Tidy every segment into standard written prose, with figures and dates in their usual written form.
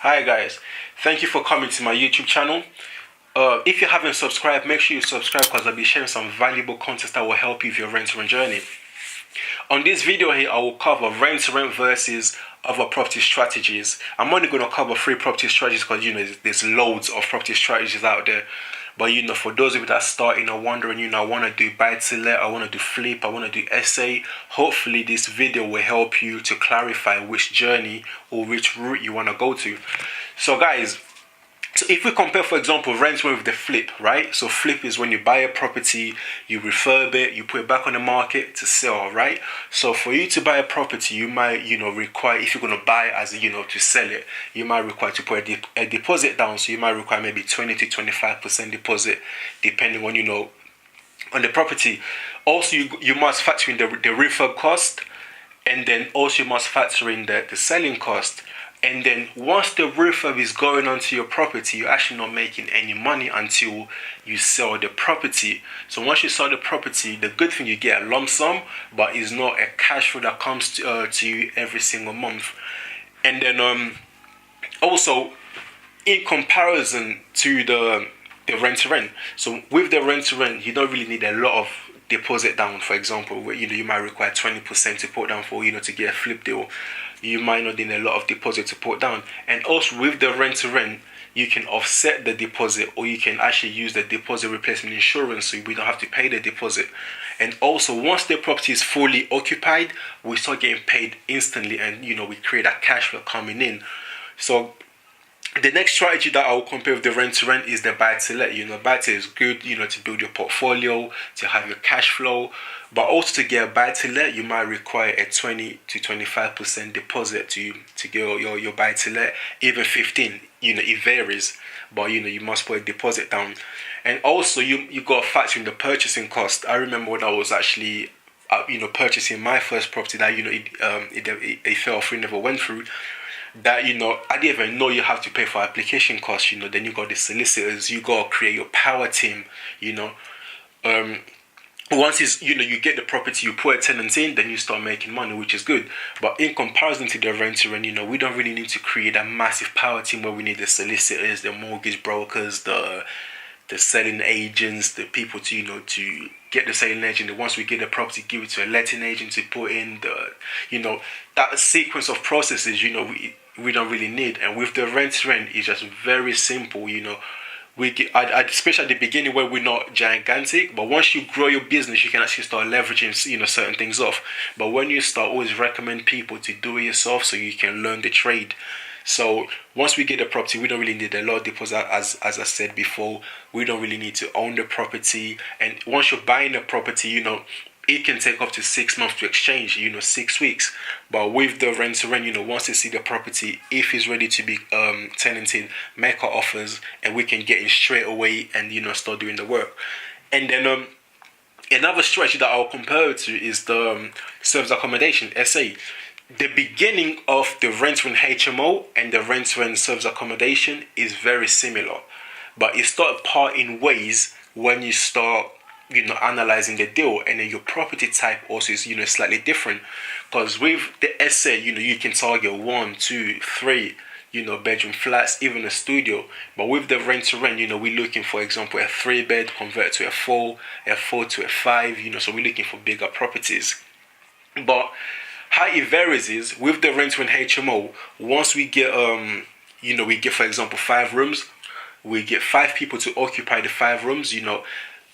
Hi guys, thank you for coming to my YouTube channel. If you haven't subscribed, make sure you subscribe because I'll be sharing some valuable content that will help you with your rent-to-rent journey. On this video here, I will cover rent-to-rent versus other property strategies. I'm only going to cover 3 property strategies because there's loads of property strategies out there. But for those of you that are starting or wondering, I want to do buy-to-let, I want to do flip, I want to do SA. Hopefully this video will help you to clarify which journey or which route you want to go to. So guys, if we compare, for example, rent with the flip, right? So flip is when you buy a property, you refurb it, you put it back on the market to sell, right? So for you to buy a property, you might, require, if you're going to buy as, to sell it, you might require to put a deposit down. So you might require maybe 20 to 25% deposit, depending on, on the property. Also, you must factor in the refurb cost, and then also you must factor in the selling cost. And then once the refurb is going onto your property, you're actually not making any money until you sell the property. So once you sell the property, the good thing, you get a lump sum, but it's not a cash flow that comes to you every single month. And then also, in comparison to the rent-to-rent, so with the rent-to-rent, you don't really need a lot of deposit down. For example, where you might require 20% to put down for to get a flip deal. You might not need a lot of deposit to put down. And also with the rent-to-rent, you can offset the deposit, or you can actually use the deposit replacement insurance, so we don't have to pay the deposit. And also, once the property is fully occupied, we start getting paid instantly, and we create that cash flow coming in. So the next strategy that I will compare with the rent-to-rent is the buy-to-let. Buy-to-let is good, to build your portfolio, to have your cash flow. But also to get a buy-to-let, you might require a 20 to 25% deposit to get your buy-to-let. Even 15, it varies. But, you must put a deposit down. And also, you got to factor in the purchasing cost. I remember when I was actually purchasing my first property that, it fell through, never went through. That I didn't even know you have to pay for application costs. Then you got the solicitors, you got to create your power team. Once it's you get the property, you put a tenant in, then you start making money, which is good. But in comparison to the rent-to-rent, we don't really need to create a massive power team where we need the solicitors, the mortgage brokers, the selling agents, the people to get the selling agent. And once we get the property, give it to a letting agent to put in that sequence of processes. We don't really need. And with the rent-to-rent, it's just very simple. We get, especially at the beginning where we're not gigantic, but once you grow your business, you can actually start leveraging certain things off. But when you start, always recommend people to do it yourself so you can learn the trade. So once we get the property, we don't really need a lot of deposit, as I said before. We don't really need to own the property. And once you're buying the property, it can take up to 6 months to exchange, 6 weeks. But with the rent-to-rent, once they see the property, if it's ready to be tenanted, make our offers, and we can get in straight away and, start doing the work. And then another strategy that I'll compare it to is the service accommodation, SA. The beginning of the rent-to-rent HMO and the rent-to-rent service accommodation is very similar. But it starts parting ways when you start analyzing the deal, and then your property type also is slightly different. Because with the SA, you can target 1, 2, 3 bedroom flats, even a studio. But with the rent-to-rent, we're looking, for example, a 3-bed converted to a 4 to a 5, so we're looking for bigger properties. But how it varies is with the rent-to-rent HMO, once we get we get, for example, 5 rooms, we get 5 people to occupy the 5 rooms.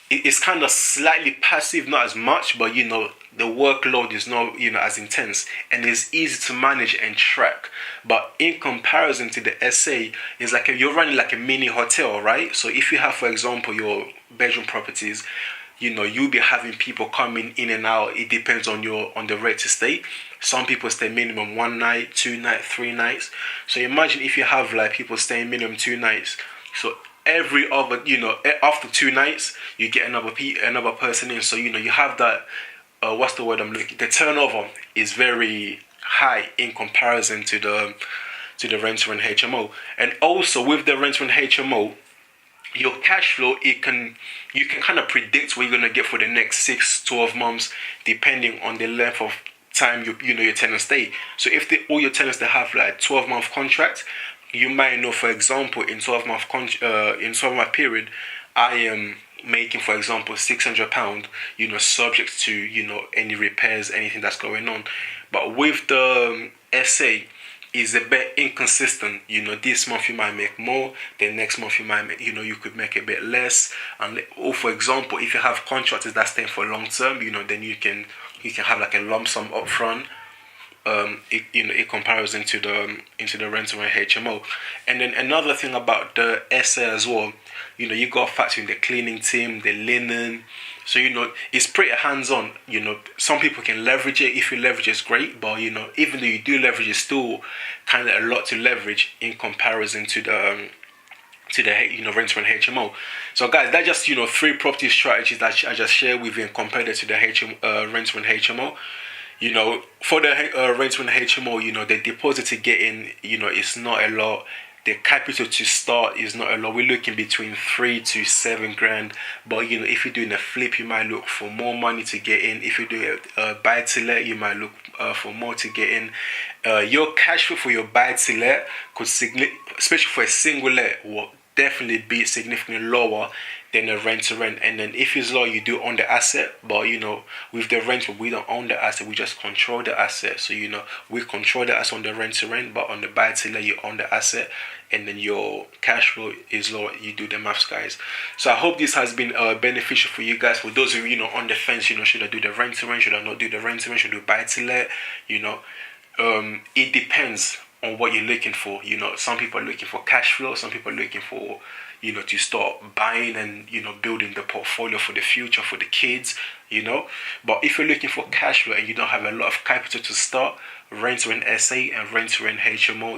It's kind of slightly passive, not as much, but the workload is not as intense, and it's easy to manage and track. But in comparison to the SA, it's like you're running like a mini hotel, right? So if you have, for example, your bedroom properties, you'll be having people coming in and out. It depends on the rate to stay. Some people stay minimum 1 night, 2 nights, 3 nights. So imagine if you have like people staying minimum 2 nights. So every other, after 2 nights, you get another person in. So you have that. What's the word I'm looking? The turnover is very high in comparison to the rent-to-rent HMO. And also with the rent-to-rent HMO, your cash flow, you can kind of predict what you're going to get for the next 6-12 months, depending on the length of time your tenants stay. So if all your tenants, they have like 12-month contract, you might know, for example, in 12-month period, I am making, for example, £600, subject to, any repairs, anything that's going on. But with the SA, is a bit inconsistent. This month you might make more, the next month you might make, you could make a bit less. Or for example, if you have contractors that stay for long term, then you can have like a lump sum upfront. In comparison to the rental and HMO. And then another thing about the SA as well, you got to factor in the cleaning team, the linen. So it's pretty hands-on. Some people can leverage it. If you leverage, it's great. But even though you do leverage, it's still kind of a lot to leverage in comparison to the rental and HMO. So guys, that's just 3 property strategies that I just shared with you and compared it to the rental and HMO. For the rental and HMO, the deposit to get in, it's not a lot. The capital to start is not a lot. We're looking between 3 to 7 grand. But if you're doing a flip, you might look for more money to get in. If you do a buy to let, you might look for more to get in. Your cash flow for your buy to let could especially for a single let, will definitely be significantly lower than a rent to rent. And then if it's low, you do own the asset. But with the rental, we don't own the asset, we just control the asset. So we control the asset on the rent to rent, but on the buy to let, you own the asset, and then your cash flow is low. You do the maths, guys. So I hope this has been beneficial for you guys. For those of you on the fence, should I do the rent to rent, should I not do the rent to rent, should I do buy to let? It depends on what you're looking for. Some people are looking for cash flow, some people are looking for to start buying and building the portfolio for the future, for the kids. But if you're looking for cash flow and you don't have a lot of capital to start, rent to rent SA and rent to rent HMO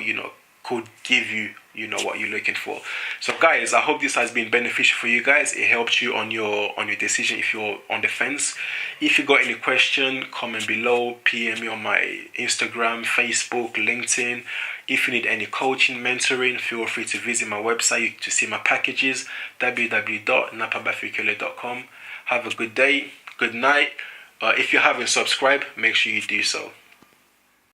could give you what you're looking for. So guys, I hope this has been beneficial for you guys. It helped you on your decision if you're on the fence. If you got any question, comment below, PM me on my Instagram, Facebook, LinkedIn. If you need any coaching, mentoring, feel free to visit my website to see my packages, www.napabafikele.com. Have a good day, good night. If you haven't subscribed, make sure you do so.